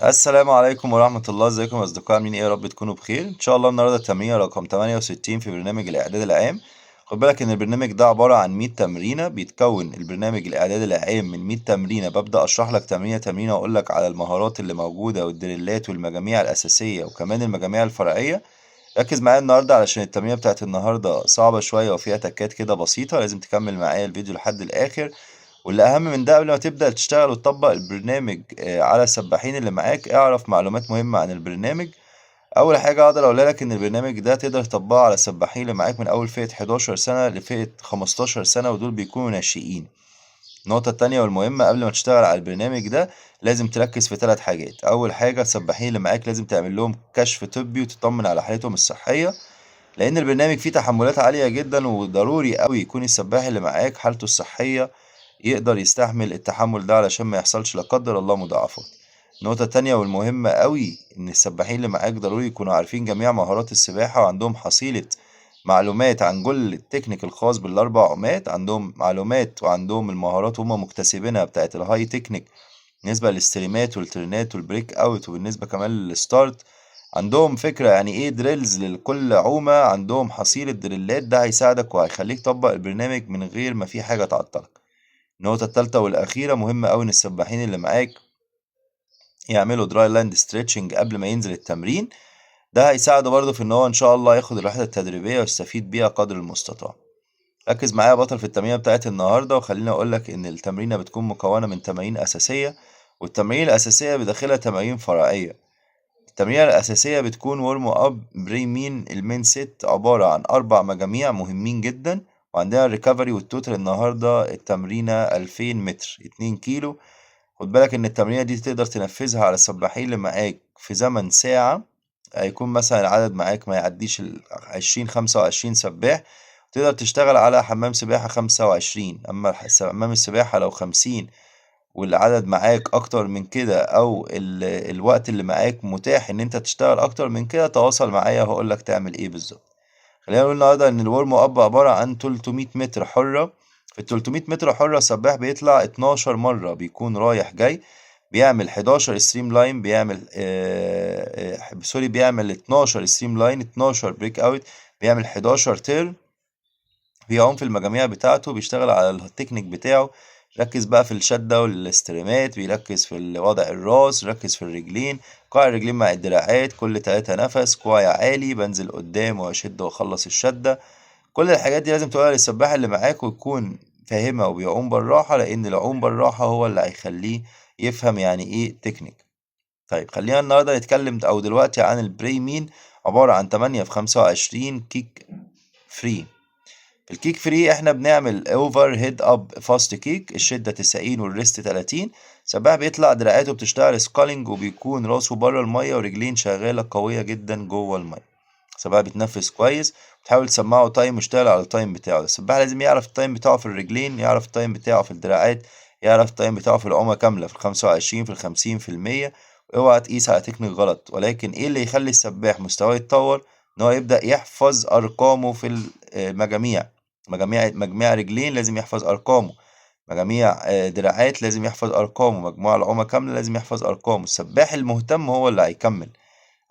السلام عليكم ورحمة الله، ازيكم يا أصدقاء؟ عاملين ايه؟ يا رب تكونوا بخير. إن شاء الله النهاردة التمرين رقم 68 في برنامج الإعداد العام. خد بالك إن البرنامج ده عبارة عن 100 تمرينة، بيتكون البرنامج الإعداد العام من 100 تمرينة. ببدأ أشرح لك تمرينة تمرينة وأقول لك على المهارات اللي موجودة والدريلات والمجاميع الأساسية وكمان المجاميع الفرعية. ركز معايا النهاردة علشان التمرينة بتاعت النهاردة صعبة شوية وفيها تكات كده بسيطة، لازم تكمل معايا الفيديو لحد الآخر. واللي أهم من ده، قبل ما تبدأ تشتغل وتطبق البرنامج على السباحين اللي معاك، اعرف معلومات مهمة عن البرنامج. أول حاجة أقدر أقولها لك إن البرنامج ده تقدر تطبقه على السباحين اللي معاك من أول فئة 11 سنة لفئة 15 سنة، ودول بيكونوا ناشئين. النقطة التانية والمهمة، قبل ما تشتغل على البرنامج ده لازم تركز في 3 حاجات. أول حاجة، السباحين اللي معاك لازم تعمل لهم كشف طبي وتطمن على حالتهم الصحية، لأن البرنامج فيه تحملات عالية جدا، وضروري أوي يكون السباح اللي معاك حالته الصحية يقدر يستحمل التحمل ده علشان ما يحصلش لا قدر الله مضاعفات. النقطة التانية والمهمة قوي، إن السباحين اللي معاك ضروري يكونوا عارفين جميع مهارات السباحة وعندهم حصيلة معلومات عن كل التكنيك الخاص بالأربع عومات. عندهم معلومات وعندهم المهارات هما مكتسبينها بتاعت الهاي تكنيك بالنسبة للستريمات والترنات والبريك أوت، وبالنسبة كمان للستارت. عندهم فكرة يعني ايه دريلز لكل عومة، عندهم حصيلة دريلات. ده هيساعدك وهيخليك تطبق البرنامج من غير ما في حاجة تعطلك. النقطة التالتة والأخيرة، مهمة أوي إن السباحين اللي معاك يعملوا دراي لاند ستريتشنج قبل ما ينزل التمرين. ده هيساعده برضه في إن هو إن شاء الله ياخد الوحدة التدريبية ويستفيد بيها قدر المستطاع. ركز معايا يا بطل في التمرينة بتاعت النهاردة، وخليني أقولك إن التمرينة بتكون مكونة من تمارين أساسية، والتمارين الأساسية بداخلها تمارين فرعية. التمرينة الأساسية بتكون ورم أب بريمين. المين سيت عبارة عن 4 مجاميع مهمين جدا، وعندنا الريكفري والتوتال. النهاردة التمرينة 2000 متر 2 كيلو. خد بالك إن التمرينة دي تقدر تنفذها على السباحين اللي معاك في زمن ساعة. هيكون مثلا العدد معاك ما يعديش 20 25 سباح. تقدر تشتغل على حمام سباحة 25، أما حمام السباحة لو 50 والعدد معاك اكتر من كده، او الوقت اللي معاك متاح ان انت تشتغل اكتر من كده، تواصل معايا وهقولك تعمل ايه بالظبط. خلينا نقول النهارده ان الورم اب عبارة عن 300 متر حرة. في ال 300 متر حرة السباح بيطلع 12 مرة، بيكون رايح جاي، بيعمل 11 ستريم لاين، بيعمل سوري، بيعمل 12 ستريم لاين، 12 بريك اوت، بيعمل 11 تيرن. بيعوم في المجاميع بتاعته، بيشتغل على التكنيك بتاعه. ركز بقى في الشدة والاستريمات، بيركز في وضع الراس، ركز في الرجلين، كوع الرجلين مع الدراعات كل 3 نفس، كوع عالي، بنزل قدام واشد واخلص الشدة. كل الحاجات دي لازم تقولها للسباح اللي معاك ويكون فاهمها وبيعوم بالراحة، لأن العوم بالراحة هو اللي هيخليه يفهم يعني ايه تكنيك. طيب خلينا النهاردة نتكلم أو دلوقتي عن البريمين. عبارة عن 8 في 25 كيك فري. في الكيك فري احنا بنعمل اوفر هيد اب فاست كيك، الشدة 90 والريست 30. سباح بيطلع دراعاته بتشتغل سكالينج، وبيكون راسه بره المية ورجلين شغالة قوية جدا جوه المية. سباح بيتنفس كويس، بتحاول تسمعه تايم واشتغل على التايم بتاعه. السباح لازم يعرف التايم بتاعه في الرجلين، يعرف التايم بتاعه في الدراعات، يعرف التايم بتاعه في العومة كاملة، في ال25، في ال50%. اوعى تقيس على تكنيك غلط. ولكن ايه اللي يخلي السباح مستواه يتطور؟ ان هو يبدأ يحفظ ارقامه في المجاميع. مجميع رجلين لازم يحفظ ارقامه، مجاميع دراعات لازم يحفظ ارقامه، مجموع العومة كاملة لازم يحفظ ارقامه. السباح المهتم هو اللي هيكمل.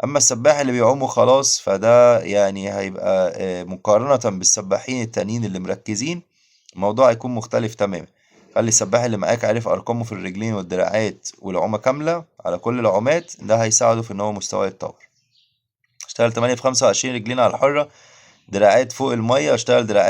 اما السباح اللي بيعوم وخلاص فده يعني هيبقى مقارنة بالسباحين التانيين اللي مركزين، الموضوع هيكون مختلف تماما. خلي السباح اللي معاك عارف ارقامه في الرجلين والدراعات والعومة كاملة على كل العومات، ده هيساعده في ان هو مستواه يتطور. اشتغل 8 في 25 رجلين على الحرة، دراعات فوق المية. اشتغل دراع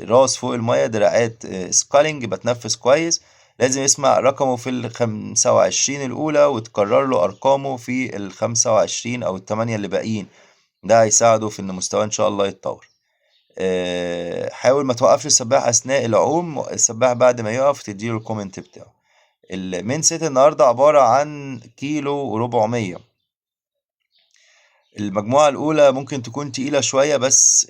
راس فوق المية، دراعات سكالينج، بتنفس كويس. لازم يسمع رقمه في ال25 الأولى وتكرر له أرقامه في ال25 أو ال8 اللي باقيين. ده هيساعده في إن مستواه إن شاء الله يتطور. حاول ما توقفش السباح أثناء العوم. السباح بعد ما يقف تديله الكومنت بتاعه. المين سيت النهاردة عبارة عن كيلو وربعمية. المجموعة الأولى ممكن تكون تقيلة شوية بس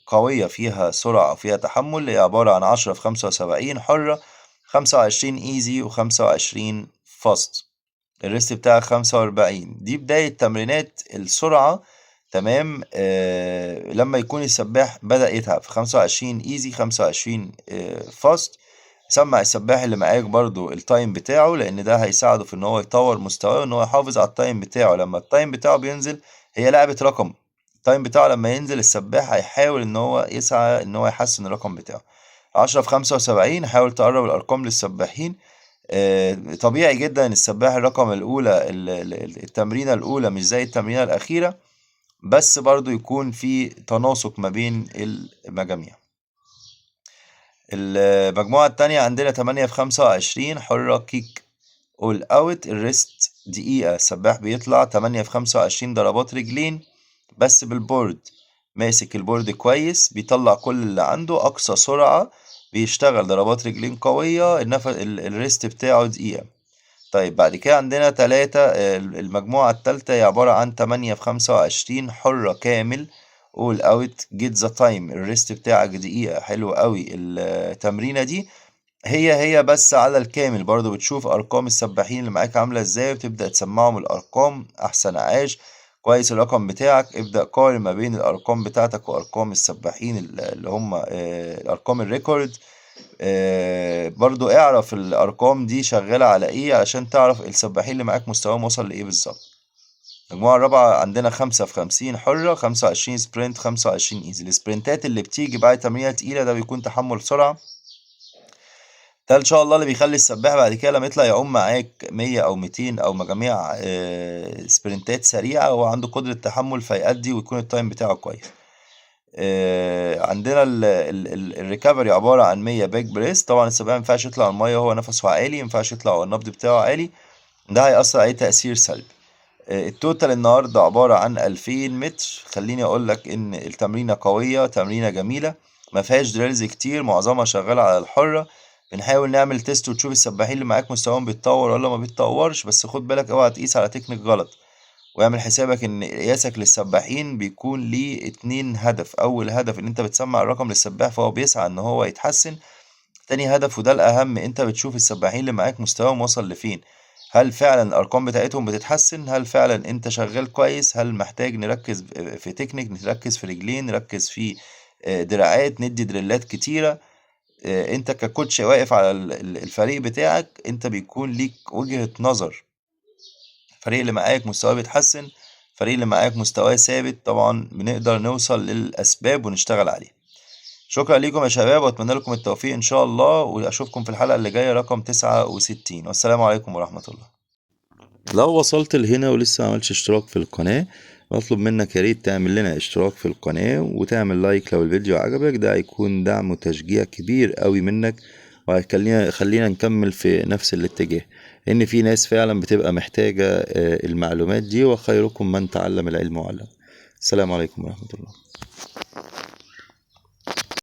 قوية، فيها سرعة وفيها تحمل. هي عبارة عن 10 في 75 حرة، 25 ايزي و25 فاست. الريست بتاعك 45. دي بداية تمرينات السرعة. تمام. لما يكون السباح بدأ يتعب في 25 ايزي 25 فاست، سمع السباح اللي معاك برضو التايم بتاعه، لان ده هيساعده في ان هو يطور مستواه وان هو يحافظ على التايم بتاعه. لما التايم بتاعه بينزل، هي لعبة رقم، التايم بتاعه لما ينزل السباح هيحاول ان هو يسعى ان هو يحسن الرقم بتاعه. 10 في 75، حاول تقرب الارقام للسباحين. طبيعي جدا ان السباح الرقم الاولى التمرينة الاولى مش زي التمرينة الاخيرة، بس برضو يكون في تناسق ما بين المجاميع. المجموعة التانية عندنا 8 في 25 حرة كيك اول اوت. الريست دقيقة، السباح بيطلع 8 في 25 ضربات رجلين بس بالبورد، ماسك البورد كويس، بيطلع كل اللي عنده أقصى سرعة، بيشتغل ضربات رجلين قوية. الريست بتاعه دقيقة. طيب بعد كده عندنا 3، المجموعة التالتة هي عبارة عن 8 في 25 حرة كامل all out get the time. الريست بتاعك دقيقة، حلو قوي. التمرينة دي هي بس على الكامل، برضو بتشوف أرقام السباحين اللي معاك عاملة ازاي وتبدأ تسمعهم الأرقام. أحسن عاش، كويس الرقم بتاعك، ابدأ قارن ما بين الأرقام بتاعتك وأرقام السباحين اللي هم الأرقام الريكورد. برضو اعرف الارقام دي شغالة على ايه علشان تعرف السباحين اللي معاك مستواهم وصل لايه بالظبط. المجموعة الرابعة عندنا 5 في 50 حرة، 25 سبرنت، 25 ايزي. السبرنتات اللي بتيجي بعد تمرينة تقيلة ده بيكون تحمل سرعة، ده ان شاء الله اللي بيخلي السباح بعد كده لما يطلع يعوم معاك 100 او 200 او مجاميع سبرنتات سريعة، هو عنده قدرة تحمل فيأدي ويكون التايم بتاعه كويس. عندنا الريكفري عبارة عن 100 باك بريس. طبعا السباح ما ينفعش يطلع المية وهو نفسه عالي، ما ينفعش يطلع والنبض بتاعه عالي، ده هيأثر عليه تأثير سلبي. التوتال النهاردة عبارة عن 2000 متر. خليني أقول لك إن التمرينة قوية، تمرينة جميلة، ما فيهاش دريلز كتير، معظمها شغالة على الحرة. بنحاول نعمل تيست وتشوف السباحين اللي معاك مستواهم بيتطور ولا ما بيتطورش، بس خد بالك اوعى تقيس على تكنيك غلط، واعمل حسابك ان قياسك للسباحين بيكون ليه 2 هدف. اول هدف ان انت بتسمع الرقم للسباح فهو بيسعى ان هو يتحسن. تاني هدف وده الاهم، انت بتشوف السباحين اللي معاك مستواهم وصل لفين، هل فعلا الارقام بتاعتهم بتتحسن، هل فعلا انت شغال كويس، هل محتاج نركز في تكنيك، نركز في رجلين، نركز في دراعات، ندي دريلات كتيرة. انت ككوتش واقف على الفريق بتاعك، انت بيكون ليك وجهة نظر، الفريق اللي معاك مستواه بيتحسن، الفريق اللي معاك مستواه ثابت، طبعا بنقدر نوصل للأسباب ونشتغل عليها. شكرا ليكم يا شباب، واتمنى لكم التوفيق ان شاء الله، واشوفكم في الحلقة اللي جاية رقم 69، والسلام عليكم ورحمة الله. لو وصلت لهنا ولسه ما عملتش اشتراك في القناة، بطلب منك يا ريت تعمل لنا اشتراك في القناة وتعمل لايك لو الفيديو عجبك، ده هيكون دعم وتشجيع كبير قوي منك، وهيخلينا نكمل في نفس الاتجاه، لان في ناس فعلا بتبقى محتاجة المعلومات دي، وخيركم من تعلم العلم وعلم. السلام عليكم ورحمة الله.